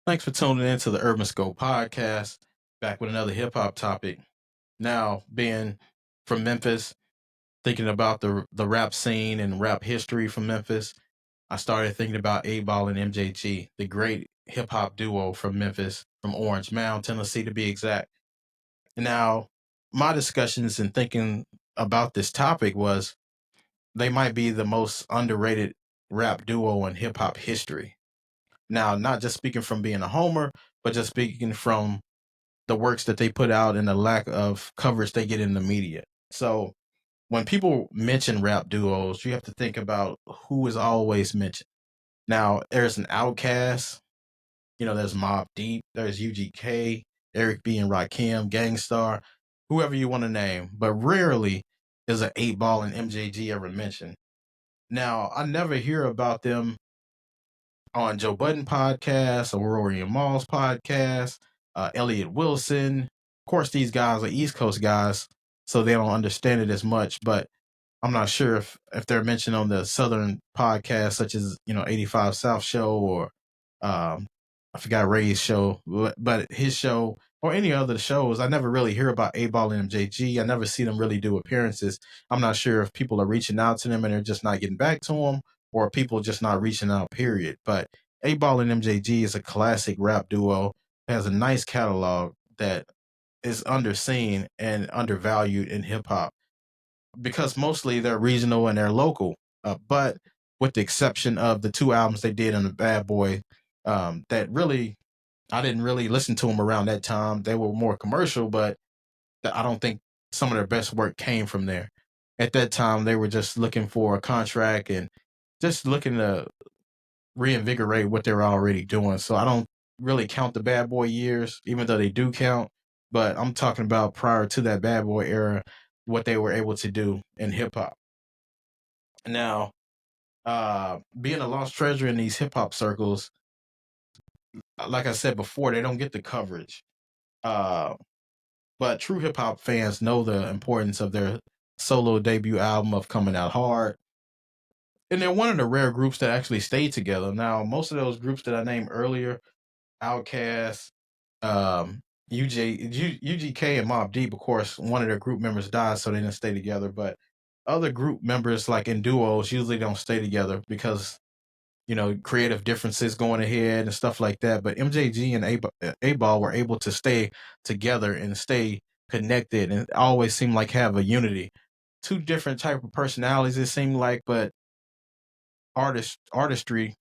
Thanks for tuning in to the Urban Scope podcast. Back with another hip hop topic. Now, being from Memphis, thinking about the rap scene and rap history from Memphis, I started thinking about 8Ball and MJG, the great hip hop duo from Memphis, from Orange Mound, Tennessee to be exact. Now, my discussions and thinking about this topic was they might be the most underrated rap duo in hip hop history. Now, not just speaking from being a homer, but just speaking from the works that they put out and the lack of coverage they get in the media. So when people mention rap duos, you have to think about who is always mentioned. Now, there's an Outcast, there's Mob Deep, there's UGK, Eric B and Rakim, Gangstar, whoever you want to name, but rarely is an 8Ball and MJG ever mentioned. Now, I never hear about them on Joe Budden podcast or Rory and Maul's podcast, Elliot Wilson. Of course, these guys are East Coast guys, so they don't understand it as much. But I'm not sure if they're mentioned on the Southern podcast, such as 85 South Show or I forgot Ray's show, but his show or any other shows. I never really hear about 8Ball and MJG. I never see them really do appearances. I'm not sure if people are reaching out to them and they're just not getting back to them, or people just not reaching out, period. But 8Ball and MJG is a classic rap duo. It has a nice catalog that is underseen and undervalued in hip hop because mostly they're regional and they're local. But with the exception of the two albums they did on the Bad Boy, that really, I didn't really listen to them around that time. They were more commercial, but I don't think some of their best work came from there. At that time, they were just looking for a contract and just looking to reinvigorate what they were already doing. So I don't really count the Bad Boy years, even though they do count. But I'm talking about prior to that Bad Boy era, what they were able to do in hip hop. Now, being a lost treasure in these hip hop circles, like I said before, they don't get the coverage. But true hip hop fans know the importance of their solo debut album of Coming Out Hard. And they're one of the rare groups that actually stayed together. Now, most of those groups that I named earlier, Outkast, UGK, and Mobb Deep, of course, one of their group members died, so they didn't stay together. But other group members, like in duos, usually don't stay together because creative differences going ahead and stuff like that. But MJG and A-Ball were able to stay together and stay connected and always seem like have a unity. Two different type of personalities, it seemed like, but artistry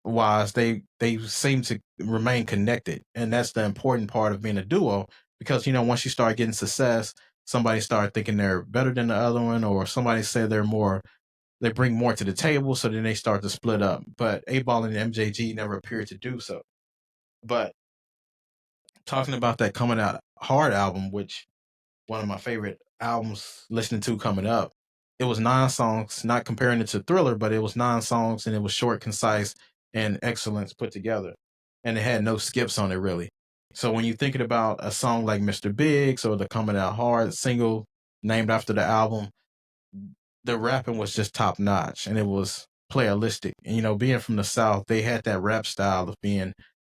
wise, they seem to remain connected. And that's the important part of being a duo because, once you start getting success, somebody start thinking they're better than the other one, or somebody say they bring more to the table, so then they start to split up. But 8Ball and MJG never appeared to do so. But talking about that Coming Out Hard album, which one of my favorite albums listening to coming up, it was 9 songs, not comparing it to Thriller, but it was 9 songs and it was short, concise, and excellence put together. And it had no skips on it really. So when you're thinking about a song like Mr. Biggs or the Coming Out Hard single named after the album, the rapping was just top notch and it was playalistic. And being from the South, they had that rap style of being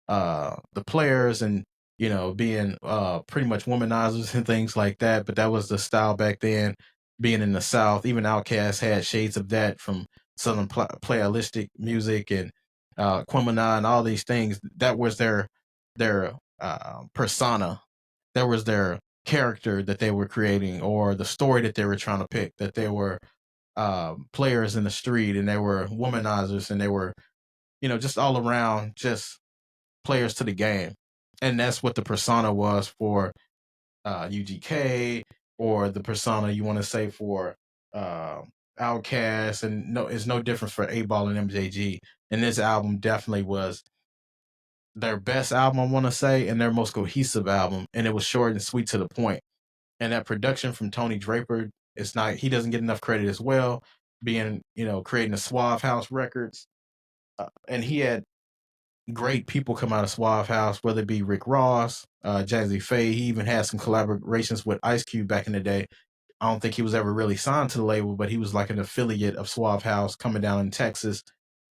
the players and being pretty much womanizers and things like that. But that was the style back then. Being in the South, even Outkast had shades of that from Southern playalistic music and Quemini and all these things. That was their persona. That was their character that they were creating, or the story that they were trying to pick. That they were players in the street and they were womanizers and they were, just all around just players to the game. And that's what the persona was for UGK, or the persona you want to say for Outkast, and no, it's no different for 8Ball and MJG. And this album definitely was their best album, I want to say, and their most cohesive album. And it was short and sweet to the point. And that production from Tony Draper, he doesn't get enough credit as well, being, creating the Suave House records. And he had great people come out of Suave House, whether it be Rick Ross, Jazzy Faye. He even had some collaborations with Ice Cube back in the day. I don't think he was ever really signed to the label, but he was like an affiliate of Suave House coming down in Texas,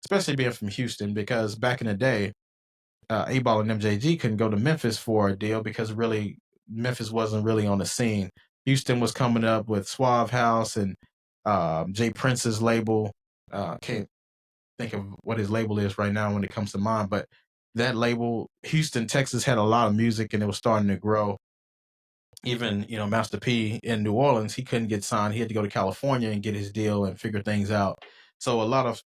especially being from Houston, because back in the day, 8Ball and MJG couldn't go to Memphis for a deal because really Memphis wasn't really on the scene. Houston was coming up with Suave House and Jay Prince's label. Can't think of what his label is right now when it comes to mind, but that label, Houston, Texas, had a lot of music and it was starting to grow. Even Master P in New Orleans, he couldn't get signed. He had to go to California and get his deal and figure things out. So a lot of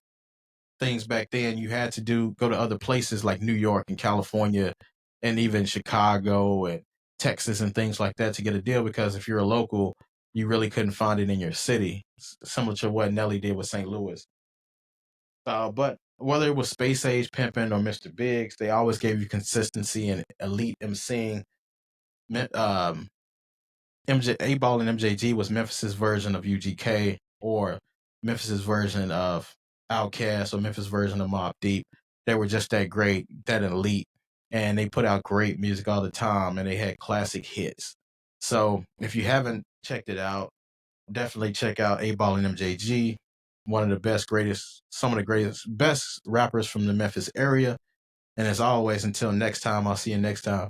things back then you had to go to other places like New York and California and even Chicago and Texas and things like that to get a deal, because if you're a local, you really couldn't find it in your city, similar to what Nelly did with St. Louis. But whether it was Space Age Pimpin' or Mr. Biggs, they always gave you consistency and elite emceeing. Um, 8Ball and MJG was Memphis's version of UGK, or Memphis's version of Outkast, or Memphis version of Mobb Deep. They were just that great, that elite, and they put out great music all the time, and they had classic hits. So if you haven't checked it out, definitely check out 8Ball and MJG. One of the best, greatest, some of the greatest, best rappers from the Memphis area. And as always, until next time, I'll see you next time.